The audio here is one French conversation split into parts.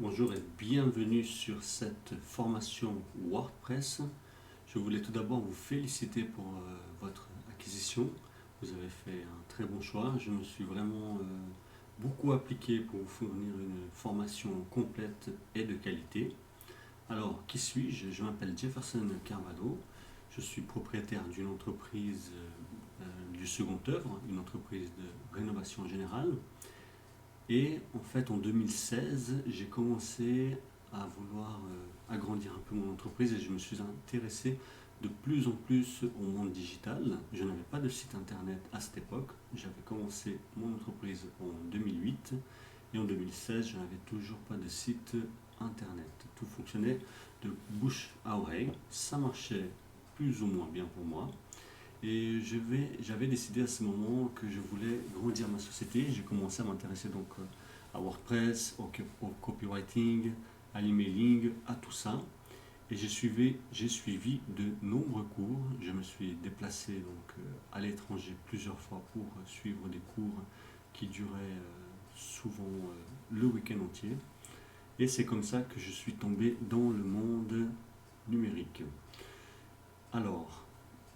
Bonjour et bienvenue sur cette formation WordPress. Je voulais tout d'abord vous féliciter pour votre acquisition. Vous avez fait un très bon choix. Je me suis vraiment beaucoup appliqué pour vous fournir une formation complète et de qualité. Alors, qui suis-je? Je m'appelle Jefferson Carvalho. Je suis propriétaire d'une entreprise du second œuvre, une entreprise de rénovation générale. Et en fait, en 2016, j'ai commencé à vouloir agrandir un peu mon entreprise et je me suis intéressé de plus en plus au monde digital. Je n'avais pas de site internet à cette époque. J'avais commencé mon entreprise en 2008 et en 2016, je n'avais toujours pas de site internet. Tout fonctionnait de bouche à oreille. Ça marchait plus ou moins bien pour moi. Et j'avais décidé à ce moment que je voulais grandir ma société. J'ai commencé à m'intéresser donc à WordPress, au copywriting, à l'emailing, à tout ça. Et j'ai suivi de nombreux cours. Je me suis déplacé donc à l'étranger plusieurs fois pour suivre des cours qui duraient souvent le week-end entier. Et c'est comme ça que je suis tombé dans le monde numérique. Alors,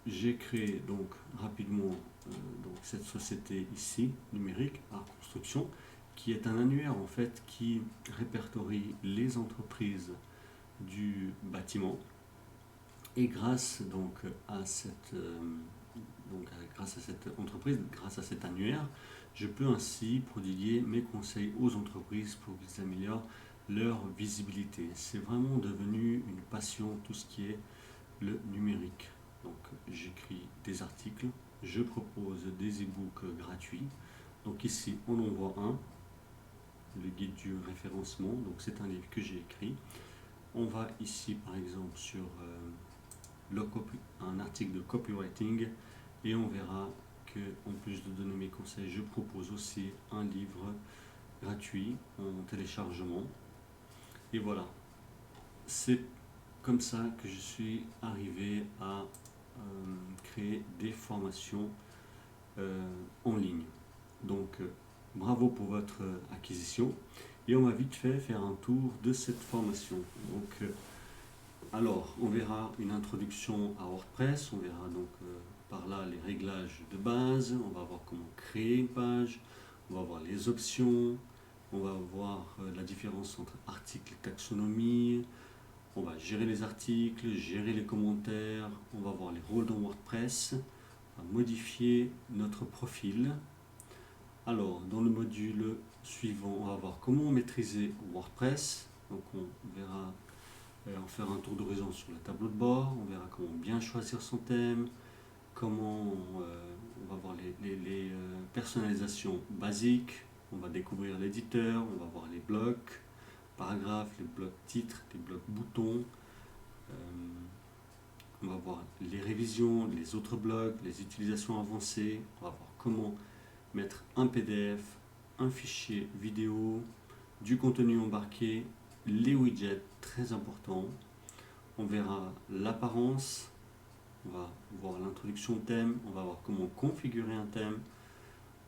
j'ai créé donc rapidement donc cette société ici, numérique, Art Construction, qui est un annuaire en fait qui répertorie les entreprises du bâtiment. Et grâce donc à grâce à cette entreprise, grâce à cet annuaire, je peux ainsi prodiguer mes conseils aux entreprises pour qu'ils améliorent leur visibilité. C'est vraiment devenu une passion, tout ce qui est le numérique. Donc j'écris des articles, je propose des e-books gratuits. Donc ici on en voit un, le guide du référencement. Donc c'est un livre que j'ai écrit. On va ici par exemple sur un article de copywriting et on verra que en plus de donner mes conseils, je propose aussi un livre gratuit en téléchargement. Et voilà, c'est comme ça que je suis arrivé à créer des formations en ligne. Donc bravo pour votre acquisition et on va vite fait faire un tour de cette formation. Donc alors on verra une introduction à WordPress, on verra donc par là les réglages de base, on va voir comment créer une page, on va voir les options, on va voir la différence entre article et taxonomie. On va gérer les articles, gérer les commentaires, on va voir les rôles dans WordPress, on va modifier notre profil. Alors, dans le module suivant, on va voir comment maîtriser WordPress. Donc, on verra en faire un tour d'horizon sur le tableau de bord, on verra comment bien choisir son thème, comment on va voir les personnalisations basiques, on va découvrir l'éditeur, on va voir les blocs, paragraphes, les blocs titres, les blocs boutons. On va voir les révisions, les autres blocs, les utilisations avancées. On va voir comment mettre un PDF, un fichier vidéo, du contenu embarqué, les widgets, très important. On verra l'apparence, on va voir l'introduction de thème, on va voir comment configurer un thème.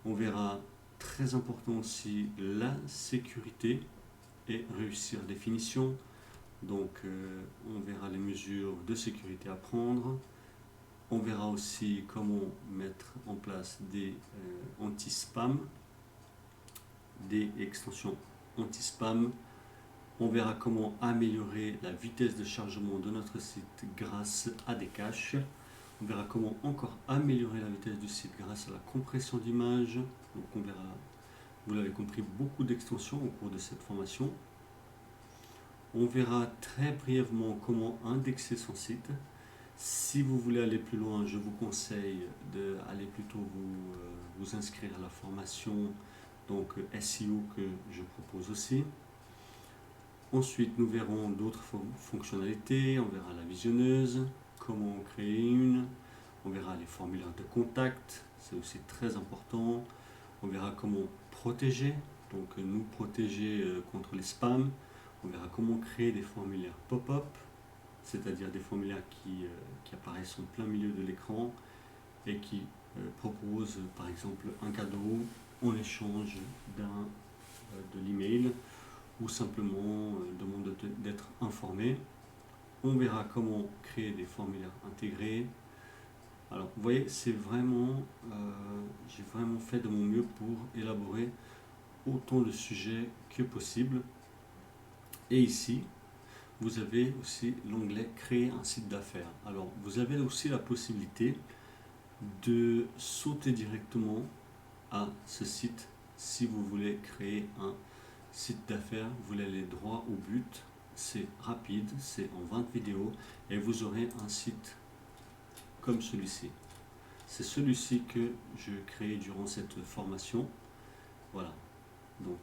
On verra, très important aussi, la sécurité et réussir définition. Donc on verra les mesures de sécurité à prendre. On verra aussi comment mettre en place des anti-spam, des extensions anti-spam. On verra comment améliorer la vitesse de chargement de notre site grâce à des caches. On verra comment encore améliorer la vitesse du site grâce à la compression d'images. Donc on verra, vous l'avez compris, beaucoup d'extensions au cours de cette formation. On verra très brièvement comment indexer son site. Si vous voulez aller plus loin, je vous conseille d'aller plutôt vous inscrire à la formation donc SEO que je propose aussi. Ensuite, nous verrons d'autres fonctionnalités. On verra la visionneuse, comment en créer une. On verra les formulaires de contact, c'est aussi très important. On verra comment protéger, donc nous protéger contre les spams. On verra comment créer des formulaires pop-up, c'est-à-dire des formulaires qui apparaissent en plein milieu de l'écran et qui proposent par exemple un cadeau en échange de l'email ou simplement demande d'être informé. On verra comment créer des formulaires intégrés. Alors vous voyez, c'est vraiment, j'ai vraiment fait de mon mieux pour élaborer autant de sujets que possible. Et ici, vous avez aussi l'onglet créer un site d'affaires. Alors vous avez aussi la possibilité de sauter directement à ce site si vous voulez créer un site d'affaires. Vous voulez aller droit au but, c'est rapide, c'est en 20 vidéos et vous aurez un site comme celui-ci. C'est celui-ci que je crée durant cette formation. Voilà, donc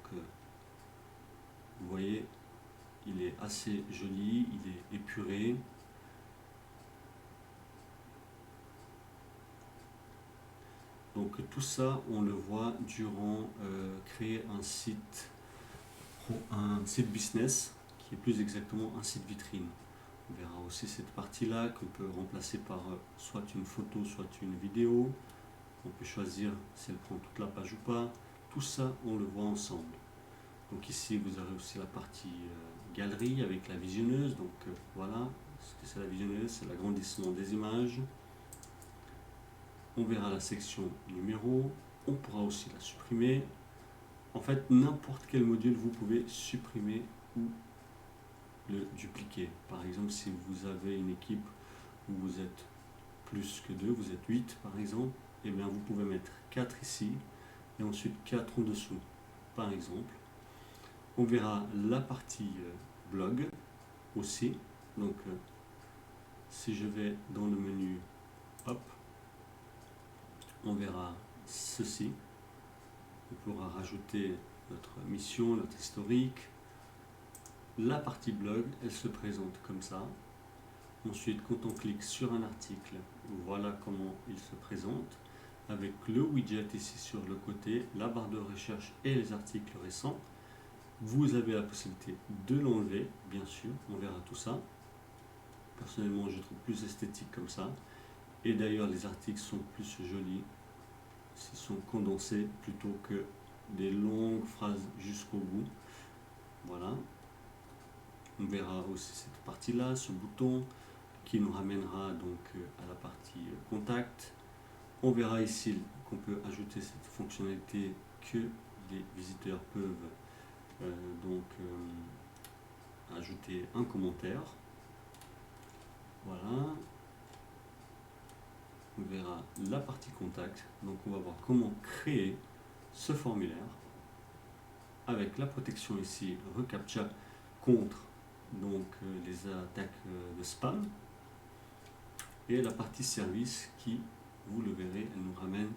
vous voyez, il est assez joli, il est épuré. Donc tout ça, on le voit durant créer un site business, qui est plus exactement un site vitrine. On verra aussi cette partie-là qu'on peut remplacer par soit une photo, soit une vidéo. On peut choisir si elle prend toute la page ou pas. Tout ça, on le voit ensemble. Donc ici, vous avez aussi la partie galerie avec la visionneuse. Donc voilà, ce que c'est la visionneuse, c'est l'agrandissement des images. On verra la section numéro. On pourra aussi la supprimer. En fait, n'importe quel module, vous pouvez supprimer ou le dupliquer. Par exemple, si vous avez une équipe où vous êtes plus que 2, vous êtes 8 par exemple, et bien vous pouvez mettre 4 ici et ensuite 4 en dessous, par exemple. On verra la partie blog aussi. Donc, si je vais dans le menu, hop, on verra ceci. On pourra rajouter notre mission, notre historique. La partie blog, elle se présente comme ça. Ensuite, quand on clique sur un article, voilà comment il se présente. Avec le widget ici sur le côté, la barre de recherche et les articles récents. Vous avez la possibilité de l'enlever, bien sûr, on verra tout ça. Personnellement, je trouve plus esthétique comme ça. Et d'ailleurs, les articles sont plus jolis. Ils sont condensés plutôt que des longues phrases jusqu'au bout. Voilà. On verra aussi cette partie-là, ce bouton qui nous ramènera donc à la partie contact. On verra ici qu'on peut ajouter cette fonctionnalité que les visiteurs peuvent ajouter un commentaire. Voilà. On verra la partie contact. Donc on va voir comment créer ce formulaire avec la protection ici reCAPTCHA contre les attaques de spam, et la partie service qui, vous le verrez, elle nous ramène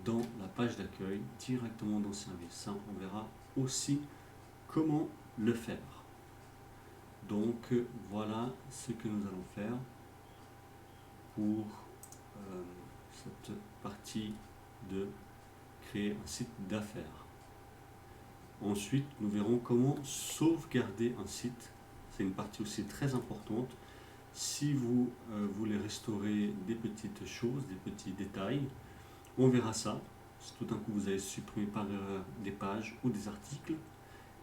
dans la page d'accueil directement dans le service. Ça, on verra aussi comment le faire. Donc voilà ce que nous allons faire pour cette partie de créer un site d'affaires. Ensuite, nous verrons comment sauvegarder un site. C'est une partie aussi très importante. Si vous voulez restaurer des petites choses, des petits détails, on verra ça. Si tout d'un coup vous avez supprimé par erreur des pages ou des articles.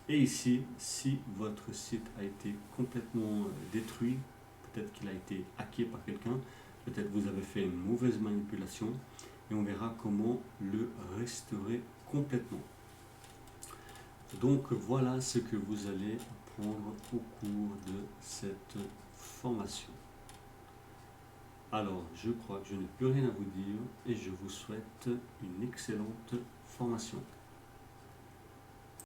Et ici, si votre site a été complètement détruit, peut-être qu'il a été hacké par quelqu'un, peut-être vous avez fait une mauvaise manipulation, et on verra comment le restaurer complètement. Donc voilà ce que vous allez apprendre au cours de cette formation. Alors, je crois que je n'ai plus rien à vous dire et je vous souhaite une excellente formation.